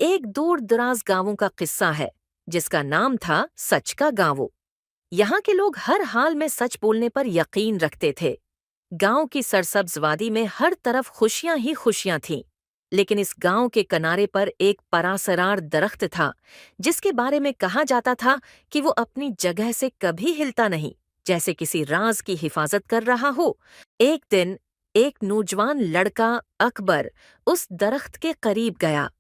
ایک دور दराज गांवों का किस्सा है जिसका नाम था सच का गांवो। यहाँ के लोग हर हाल में सच बोलने पर यकीन रखते थे। गांव की सरसब्ज वादी में हर तरफ खुशियां ही खुशियां थीं, लेकिन इस गांव के किनारे पर एक परासरार दरख्त था जिसके बारे में कहा जाता था कि वो अपनी जगह से कभी हिलता नहीं, जैसे किसी राज की हिफाजत कर रहा हो। एक दिन एक नौजवान लड़का अकबर उस दरख्त के करीब गया।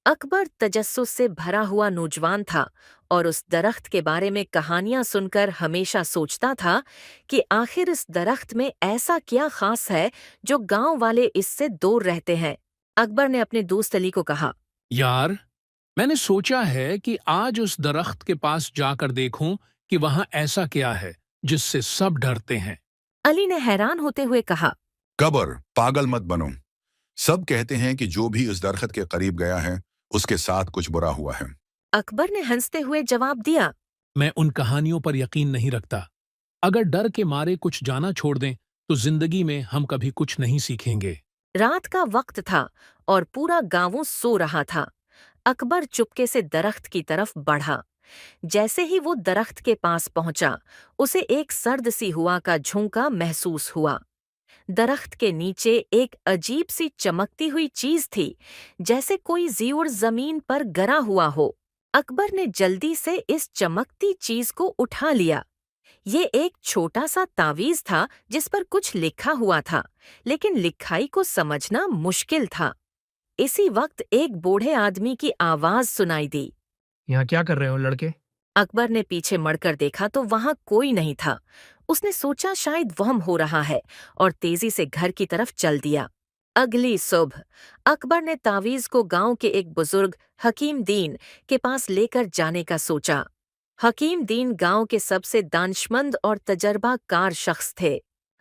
अकबर तजस्सुस से भरा हुआ नौजवान था और उस दरख्त के बारे में कहानियां सुनकर हमेशा सोचता था कि आखिर इस दरख्त में ऐसा क्या खास है जो गांव वाले इससे दूर रहते हैं। अकबर ने अपने दोस्त अली को कहा, यार, मैंने सोचा है कि आज उस दरख्त के पास जाकर देखूं कि वहां ऐसा क्या है जिससे सब डरते हैं। अली ने हैरान होते हुए कहा, कबर, पागल मत बनो। सब कहते हैं कि जो भी इस दरख्त के करीब गया है उसके साथ कुछ बुरा हुआ है। अकबर ने हंसते हुए जवाब दिया, मैं उन कहानियों पर यकीन नहीं रखता। अगर डर के मारे कुछ जाना छोड़ दें तो जिंदगी में हम कभी कुछ नहीं सीखेंगे। रात का वक्त था और पूरा गांव सो रहा था। अकबर चुपके से दरख्त की तरफ बढ़ा। जैसे ही वो दरख्त के पास पहुंचा, उसे एक सर्द सी हवा का झोंका महसूस हुआ। दरख्त के नीचे एक अजीब सी चमकती हुई चीज थी, जैसे कोई जीउर जमीन पर गिरा हुआ हो। अकबर ने जल्दी से इस चमकती चीज को उठा लिया। ये एक छोटा सा तावीज था जिस पर कुछ लिखा हुआ था, लेकिन लिखाई को समझना मुश्किल था। इसी वक्त एक बूढ़े आदमी की आवाज सुनाई दी। यहाँ क्या कर रहे हो लड़के? अकबर ने पीछे मुड़कर देखा तो वहां कोई नहीं था। उसने सोचा शायद वहम हो रहा है और तेजी से घर की तरफ चल दिया। अगली सुबह अकबर ने तावीज को गांव के एक बुजुर्ग हकीम दीन के पास लेकर जाने का सोचा। हकीम दीन गांव के सबसे दानिशमंद और तजर्बाकार शख्स थे।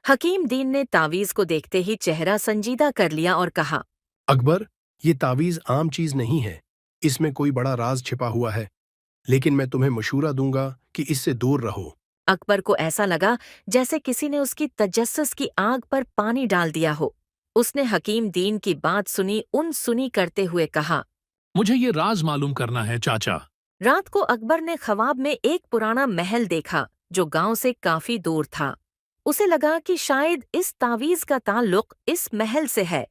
हकीम दीन ने तावीज को देखते ही चेहरा संजीदा कर लिया और कहा, अकबर, ये तावीज़ आम चीज़ नहीं है, इसमें कोई बड़ा राज छिपा हुआ है, लेकिन मैं तुम्हें मशूरा दूंगा कि इससे दूर रहो। अकबर को ऐसा लगा जैसे किसी ने उसकी तजस्सुस की आग पर पानी डाल दिया हो। उसने हकीम दीन की बात सुनी करते हुए कहा, मुझे ये राज मालूम करना है चाचा। रात को अकबर ने ख्वाब में एक पुराना महल देखा जो गांव से काफी दूर था। उसे लगा कि शायद इस तावीज का ताल्लुक इस महल से है।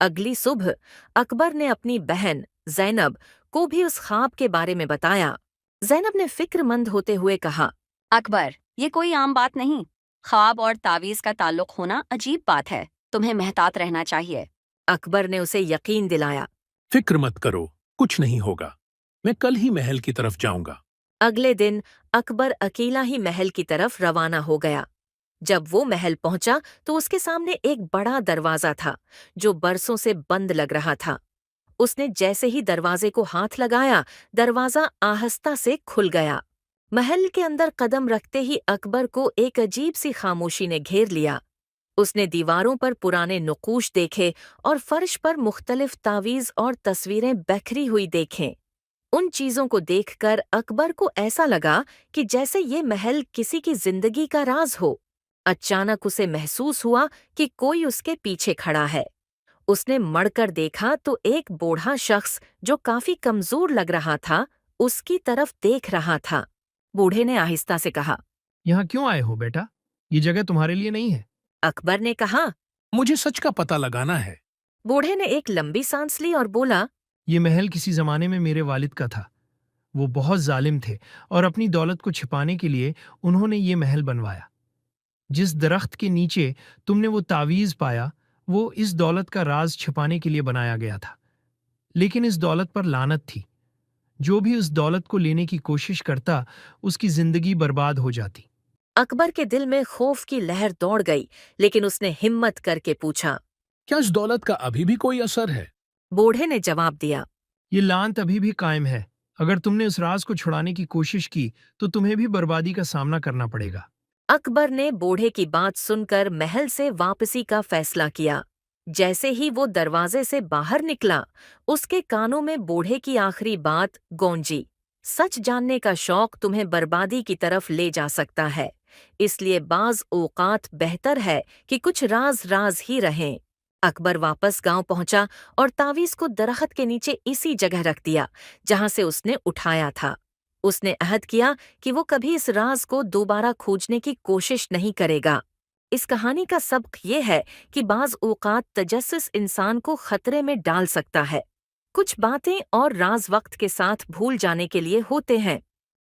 अगली सुबह अकबर ने अपनी बहन ज़ैनब को भी उस ख्वाब के बारे में बताया। ज़ैनब ने फिक्रमंद होते हुए कहा, अकबर, ये कोई आम बात नहीं। ख्वाब और तावीज का ताल्लुक होना अजीब बात है। तुम्हें मेहतात रहना चाहिए। अकबर ने उसे यकीन दिलाया। फिक्र मत करो, कुछ नहीं होगा। मैं कल ही महल की तरफ जाऊंगा। अगले दिन अकबर अकेला ही महल की तरफ रवाना हो गया। जब वो महल पहुंचा तो उसके सामने एक बड़ा दरवाजा था जो बरसों से बंद लग रहा था। उसने जैसे ही दरवाजे को हाथ लगाया, दरवाजा आहिस्ता से खुल गया। महल के अंदर कदम रखते ही अकबर को एक अजीब सी खामोशी ने घेर लिया। उसने दीवारों पर पुराने नक़ूश देखे और फर्श पर मुख्तलिफ तावीज़ और तस्वीरें बिखरी हुई देखें। उन चीज़ों को देखकर अकबर को ऐसा लगा कि जैसे ये महल किसी की जिंदगी का राज हो। अचानक उसे महसूस हुआ कि कोई उसके पीछे खड़ा है। उसने मड़कर देखा तो एक बूढ़ा शख्स जो काफी कमजोर लग रहा था उसकी तरफ देख रहा था। बूढ़े ने आहिस्ता से कहा, यहाँ क्यों आए हो बेटा? ये जगह तुम्हारे लिए नहीं है। अकबर ने कहा, मुझे सच का पता लगाना है। बूढ़े ने एक लंबी सांस ली और बोला, ये महल किसी जमाने में मेरे वालिद का था। वो बहुत जालिम थे और अपनी दौलत को छिपाने के लिए उन्होंने ये महल बनवाया। जिस दरख्त के नीचे तुमने वो तावीज़ पाया, वो इस दौलत का राज छिपाने के लिए बनाया गया था। लेकिन इस दौलत पर लानत थी। जो भी उस दौलत को लेने की कोशिश करता, उसकी जिंदगी बर्बाद हो जाती। अकबर के दिल में खौफ की लहर दौड़ गई, लेकिन उसने हिम्मत करके पूछा, क्या इस दौलत का अभी भी कोई असर है? बूढ़े ने जवाब दिया, ये लानत अभी भी कायम है। अगर तुमने उस राज को छुड़ाने की कोशिश की तो तुम्हें भी बर्बादी का सामना करना पड़ेगा। अकबर ने बूढ़े की बात सुनकर महल से वापसी का फैसला किया। जैसे ही वो दरवाजे से बाहर निकला, उसके कानों में बूढ़े की आखिरी बात गूंजी, सच जानने का शौक तुम्हें बर्बादी की तरफ ले जा सकता है, इसलिए बाज औकात बेहतर है कि कुछ राज राज ही रहें। اکبر واپس گاؤں پہنچا اور تعویذ کو درخت کے نیچے اسی جگہ رکھ دیا جہاں سے اس نے اٹھایا تھا۔ اس نے عہد کیا کہ وہ کبھی اس راز کو دوبارہ کھوجنے کی کوشش نہیں کرے گا۔ اس کہانی کا سبق یہ ہے کہ بعض اوقات تجسس انسان کو خطرے میں ڈال سکتا ہے۔ کچھ باتیں اور راز وقت کے ساتھ بھول جانے کے لیے ہوتے ہیں،